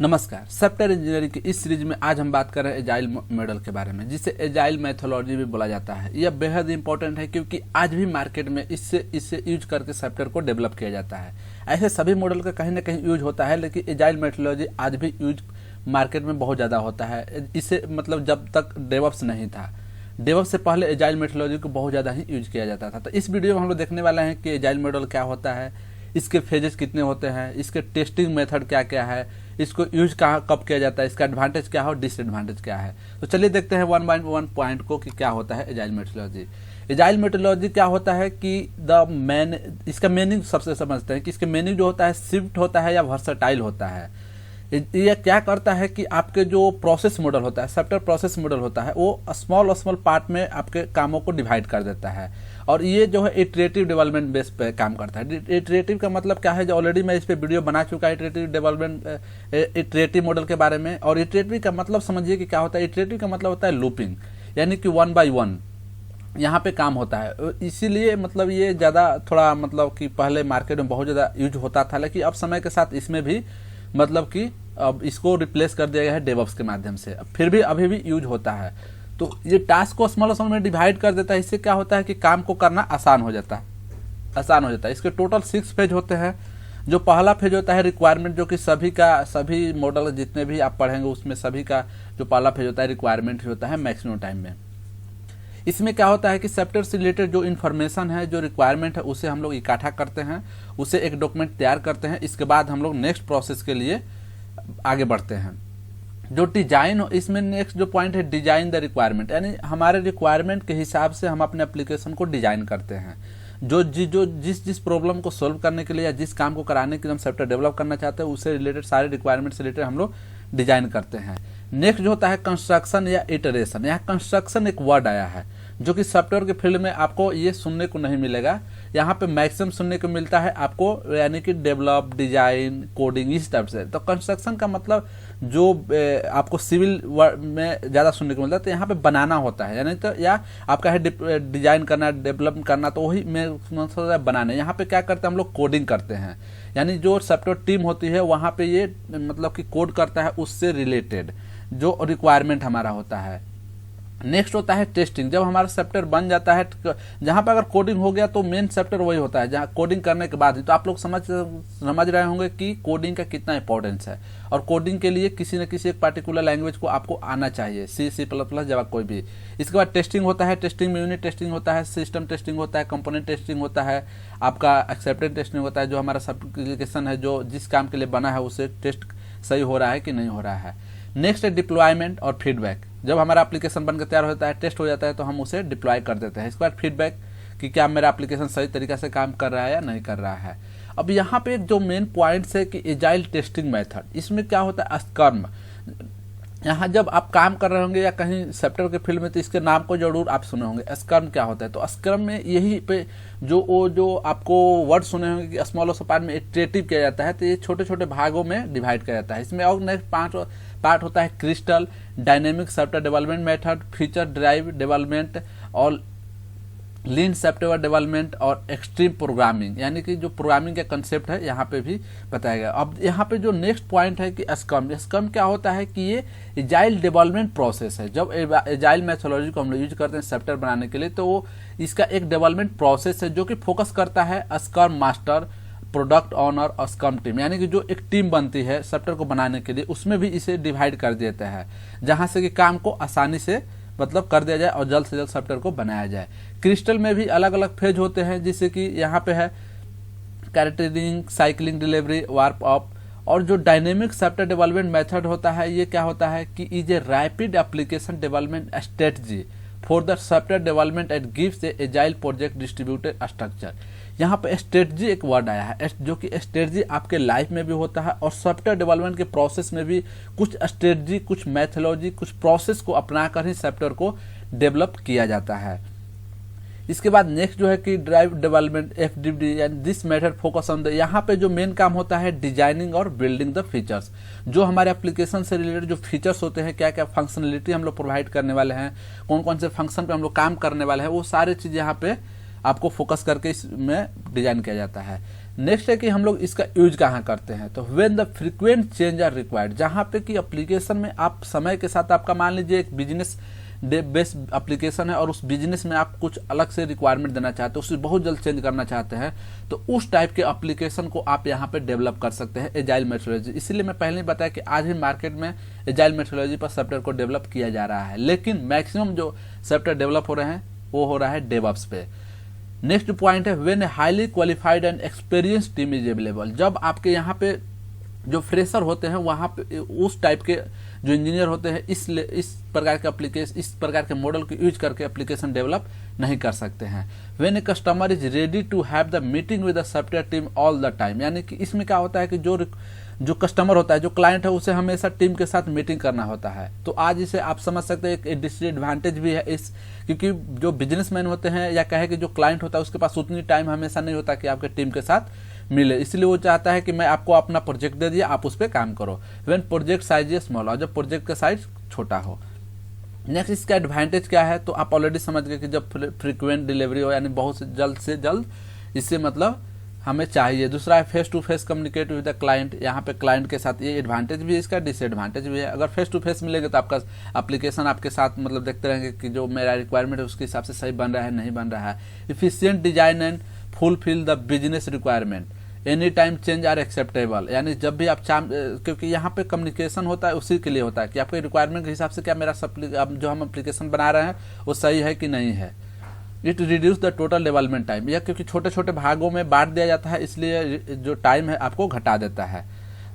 नमस्कार। Software engineering की इस सीरीज में आज हम बात कर रहे हैं एजाइल मॉडल के बारे में, जिसे एजाइल मैथोलॉजी भी बोला जाता है। यह बेहद इंपॉर्टेंट है क्योंकि आज भी मार्केट में इससे यूज करके सॉफ्टवेयर को डेवलप किया जाता है। ऐसे सभी मॉडल का कहीं ना कहीं यूज होता है, लेकिन एजाइल मैथोलॉजी आज भी यूज मार्केट में बहुत ज़्यादा होता है। इसे मतलब जब तक डेवऑप्स नहीं था, डेवऑप्स से पहले एजाइल मैथोलॉजी को बहुत ज़्यादा ही यूज किया जाता था। तो इस वीडियो में हम लोग देखने वाले हैं कि एजाइल मॉडल क्या होता है, इसके फेजेस कितने होते हैं, इसके टेस्टिंग मेथड क्या क्या है, इसको यूज कहाँ कब किया जाता है, इसका एडवांटेज क्या है और डिसएडवांटेज क्या है। तो चलिए देखते हैं वन बाय वन पॉइंट को कि क्या होता है एजाइल मेथोलॉजी। एजाइल मेथोलॉजी क्या होता है कि इसका मीनिंग सबसे समझते हैं कि इसके मीनिंग जो होता है शिफ्ट होता है या वर्सटाइल होता है। यह क्या करता है कि आपके जो प्रोसेस मॉडल होता है, सॉफ्टवेयर प्रोसेस मॉडल होता है, वो स्मॉल पार्ट में आपके कामों को डिवाइड कर देता है। और ये जो है इटरेटिव डेवलपमेंट बेस पे काम करता है। इटरेटिव का मतलब क्या है, जो ऑलरेडी मैं इस पे वीडियो बना चुका है इटरेटिव मॉडल के बारे में। और इटरेटिव का मतलब समझिए कि क्या होता है। इटरेटिव का मतलब होता है लूपिंग, यानी कि 1 by 1 यहाँ पे काम होता है। इसीलिए मतलब ये ज़्यादा थोड़ा मतलब कि पहले मार्केट में बहुत ज़्यादा यूज होता था, लेकिन अब समय के साथ इसमें भी मतलब कि अब इसको रिप्लेस कर दिया गया है डेवऑप्स के माध्यम से। फिर भी अभी भी यूज होता है। तो ये टास्क को स्मॉल में डिवाइड कर देता है। इससे क्या होता है कि काम को करना आसान हो जाता है। इसके टोटल 6 फेज होते हैं। जो पहला फेज होता है रिक्वायरमेंट, जो कि सभी मॉडल जितने भी आप पढ़ेंगे उसमें सभी का जो पहला फेज होता है रिक्वायरमेंट होता है मैक्सिमम टाइम में। इसमें क्या होता है कि सॉफ्टवेयर से रिलेटेड जो इन्फॉर्मेशन है, जो रिक्वायरमेंट है, उसे हम लोग इकट्ठा करते हैं, उसे एक डॉक्यूमेंट तैयार करते हैं। इसके बाद हम लोग नेक्स्ट प्रोसेस के लिए आगे बढ़ते हैं। जो डिजाइन, इसमें नेक्स्ट जो पॉइंट है डिजाइन द रिक्वायरमेंट, यानी हमारे रिक्वायरमेंट के हिसाब से हम अपने एप्लीकेशन को डिजाइन करते हैं। जिस प्रॉब्लम को सॉल्व करने के लिए या जिस काम को कराने के लिए हम सॉफ्टवेयर डेवलप करना चाहते हैं, उससे रिलेटेड सारे रिक्वायरमेंट से रिलेटेड हम लोग डिजाइन करते हैं। नेक्स्ट जो होता है कंस्ट्रक्शन या इटरेशन। यहाँ कंस्ट्रक्शन एक वर्ड आया है जो कि सॉफ्टवेयर के फील्ड में आपको ये सुनने को नहीं मिलेगा। यहाँ पे मैक्सिमम सुनने को मिलता है आपको, यानी कि डेवलप, डिजाइन, कोडिंग, इस टाइप से। तो कंस्ट्रक्शन का मतलब जो आपको सिविल में ज़्यादा सुनने को मिलता है, तो यहाँ पे बनाना होता है, यानी तो या आपका है डिजाइन करना, डेवलप करना, तो वही मैं बनाने। यहाँ पे क्या करते हैं हम लोग, कोडिंग करते हैं। यानी जो सॉफ्टवेयर टीम होती है वहाँ पे ये मतलब कि कोड करता है उससे रिलेटेड जो रिक्वायरमेंट हमारा होता है। नेक्स्ट होता है टेस्टिंग। जब हमारा सॉफ्टवेयर बन जाता है, जहाँ पे अगर कोडिंग हो गया तो मेन सॉफ्टवेयर वही होता है जहाँ कोडिंग करने के बाद ही। तो आप लोग समझ रहे होंगे कि कोडिंग का कितना इंपॉर्टेंस है। और कोडिंग के लिए किसी न किसी एक पार्टिकुलर लैंग्वेज को आपको आना चाहिए, C++, जावा, कोई भी। इसके बाद टेस्टिंग होता है। टेस्टिंग में यूनिट टेस्टिंग होता है, सिस्टम टेस्टिंग होता है, कंपोनेंट टेस्टिंग होता है, आपका एक्सेप्टेंस टेस्टिंग होता है। जो हमारा एप्लीकेशन है, जो जिस काम के लिए बना है, उसे टेस्ट सही हो रहा है कि नहीं हो रहा है। नेक्स्ट है डिप्लॉयमेंट और फीडबैक। जब हमारा एप्लीकेशन बनकर तैयार होता है, टेस्ट हो जाता है, तो हम उसे डिप्लॉय कर देते हैं। इसके बाद फीडबैक कि क्या मेरा एप्लीकेशन सही तरीके से काम कर रहा है या नहीं कर रहा है। अब यहाँ पे जो मेन पॉइंट्स है कि एजाइल टेस्टिंग मेथड, इसमें क्या होता है, स्क्रम। यहाँ जब आप काम कर रहे होंगे या कहीं सॉफ्टवेयर के फील्ड में, तो इसके नाम को जरूर आप सुने होंगे। स्क्रम क्या होता है, तो स्क्रम में यही पे जो आपको वर्ड सुने होंगे कि स्मॉल पार्ट में इटरेटिव किया जाता है, तो ये छोटे छोटे भागों में डिवाइड किया जाता है। इसमें और नेक्स्ट 5 पार्ट होता है crystal, dynamic software development method, feature drive development और लीन सॉफ्टवेयर डेवलपमेंट और एक्सट्रीम प्रोग्रामिंग, यानी कि जो प्रोग्रामिंग का कंसेप्ट है यहाँ पे भी बताया गया। अब यहाँ पे जो नेक्स्ट पॉइंट है कि स्क्रम क्या होता है कि ये एजाइल डेवलपमेंट प्रोसेस है। जब एजाइल मैथोलॉजी को हम लोग यूज करते हैं सॉफ्टवेयर बनाने के लिए, तो वो इसका एक डेवलपमेंट प्रोसेस है जो कि फोकस करता है स्क्रम मास्टर, प्रोडक्ट ऑनर और स्क्रम टीम, यानी कि जो एक टीम बनती है सॉफ्टवेयर को बनाने के लिए, उसमें भी इसे डिवाइड कर देता है, जहाँ से कि काम को आसानी से मतलब कर दिया जाए और जल्द से जल्द सॉफ्टवेयर को बनाया जाए। क्रिस्टल में भी अलग अलग फेज होते हैं, जैसे कि यहाँ पे है कैरेक्टरिंग, साइक्लिंग, डिलीवरी, वार्प अप। और जो डायनेमिक सॉफ्टवेयर डेवलपमेंट मेथड होता है, ये क्या होता है कि is a rapid application development strategy for the software development and gives A agile project distributed structure. यहाँ पे स्ट्रेटजी एक वर्ड आया है, जो कि स्ट्रेटजी आपके लाइफ में भी होता है और सॉफ्टवेयर डेवलपमेंट के प्रोसेस में भी कुछ स्ट्रेटजी, कुछ मैथोलॉजी, कुछ प्रोसेस को अपनाकर ही सॉफ्टवेयर को डेवलप किया जाता है। इसके बाद नेक्स्ट जो है कि drive development, FDD, and this method focus on the, यहाँ पे जो मेन काम होता है डिजाइनिंग और बिल्डिंग द फीचर्स। जो हमारे एप्लीकेशन से रिलेटेड जो फीचर्स होते हैं, क्या क्या फंक्शनलिटी हम लोग प्रोवाइड करने वाले हैं, कौन कौन से फंक्शन पे हम लोग काम करने वाले हैं, वो सारी चीज़ यहाँ पे आपको फोकस करके इसमें डिजाइन किया जाता है। नेक्स्ट है कि हम लोग इसका यूज कहाँ करते हैं, तो when the frequent change are required, जहाँ पे कि एप्लीकेशन में आप समय के साथ आपका मान लीजिए एक बिजनेस बेस्ड एप्लीकेशन है और उस बिजनेस में आप कुछ अलग से रिक्वायरमेंट देना चाहते हैं, उसे बहुत जल्द चेंज करना चाहते हैं, तो उस टाइप के एप्लीकेशन को आप यहाँ पे डेवलप कर सकते हैं एजाइल मेथोडोलॉजी। इसीलिए मैं पहले ही बताया कि आज भी मार्केट में एजाइल मेथोडोलॉजी पर सॉफ्टवेयर को डेवलप किया जा रहा है, लेकिन मैक्सिमम जो सॉफ्टवेयर डेवलप हो रहे हैं वो हो रहा है डेवऑप्स पे। नेक्स्ट पॉइंट है when a highly qualified and experience team is available, जब आपके यहाँ पे जो फ्रेशर होते हैं वहाँ पे उस टाइप के जो इंजीनियर होते हैं इस प्रकार के एप्लीकेशन, इस प्रकार के मॉडल को यूज करके एप्लीकेशन डेवलप नहीं कर सकते हैं। When a customer is ready to have the meeting with the software team all the time, यानी कि इसमें क्या होता है कि जो कस्टमर होता है, जो क्लाइंट है, उसे हमेशा टीम के साथ मीटिंग करना होता है। तो आज इसे आप समझ सकते हैं एक डिसएडवांटेज भी है इस, क्योंकि जो बिजनेसमैन होते हैं या कहे कि जो क्लाइंट होता है उसके पास उतनी टाइम हमेशा नहीं होता कि आपके टीम के साथ मिले, इसलिए वो चाहता है कि मैं आपको अपना प्रोजेक्ट दे दिया, आप उस पर काम करो। When project size is small, और जब प्रोजेक्ट का साइज छोटा हो। नेक्स्ट इसका एडवांटेज क्या है, तो आप ऑलरेडी समझ गए कि जब फ्रीक्वेंट डिलीवरी हो, यानी बहुत से जल्द इससे मतलब हमें चाहिए। दूसरा है face to face communicate with the client, यहाँ पे क्लाइंट के साथ, ये एडवांटेज भी है इसका, डिसएडवांटेज भी है। अगर फेस टू फेस मिलेंगे तो आपका एप्लीकेशन आपके साथ मतलब देखते रहेंगे कि जो मेरा रिक्वायरमेंट है उसके हिसाब से सही बन रहा है नहीं बन रहा है। Efficient design and fulfill the business requirement, any time change are acceptable, यानी जब भी आप क्योंकि यहाँ पे कम्युनिकेशन होता है उसी के लिए होता है कि आपके रिक्वायरमेंट के हिसाब से क्या मेरा जो हम एप्लीकेशन बना रहे हैं वो सही है कि नहीं है। It reduce the total development time, यह क्योंकि छोटे छोटे भागों में बांट दिया जाता है इसलिए जो टाइम है आपको घटा देता है।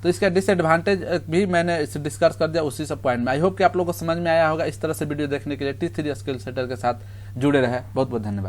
तो इसका डिसएडवांटेज भी मैंने डिस्कस कर दिया उसी सब पॉइंट में। आई होप कि आप लोगों को समझ में आया होगा। इस तरह से वीडियो देखने के लिए T3 स्किल सेंटर के साथ जुड़े रहे। बहुत बहुत धन्यवाद।